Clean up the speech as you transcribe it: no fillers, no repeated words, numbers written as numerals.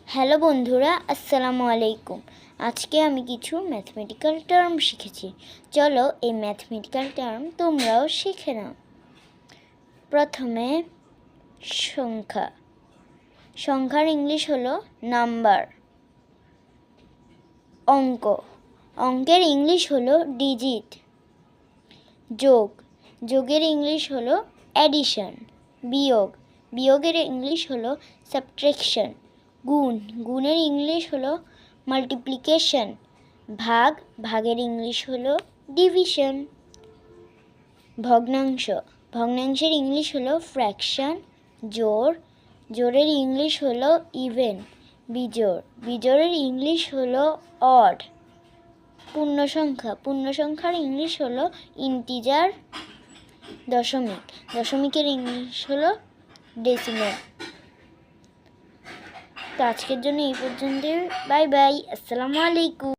Hello বন্ধুরা, আসসালামু আলাইকুম। আজকে আমি কিছু ম্যাথমেটিক্যাল টার্ম শিখেছি। চলো এই ম্যাথমেটিক্যাল টার্ম তোমরাও শিখে নাও। প্রথমে সংখ্যা। সংখ্যার ইংলিশ হলো নাম্বার। অঙ্ক। অঙ্কের ইংলিশ হলো ডিজিট। যোগ। যোগের ইংলিশ হলো অ্যাডিশন। বিয়োগ। বিয়োগের ইংলিশ হলো সাবট্রাকশন। গুণ। গুণের ইংলিশ হলো মাল্টিপ্লিকেশন। ভাগ। ভাগের ইংলিশ হলো ডিভিশন। ভগ্নাংশ। ভগ্নাংশের ইংলিশ হলো ফ্র্যাকশন। জোড়। জোড়ের ইংলিশ হলো ইভেন। বিজোড়। বিজোড়ের ইংলিশ হলো অড। পূর্ণসংখ্যা। পূর্ণসংখ্যার ইংলিশ হলো ইন্টিজার। দশমিক। দশমিকের ইংলিশ হলো ডেসিমাল। তো আজকের জন্য এই পর্যন্ত। বাই বাই, আসসালামু আলাইকুম।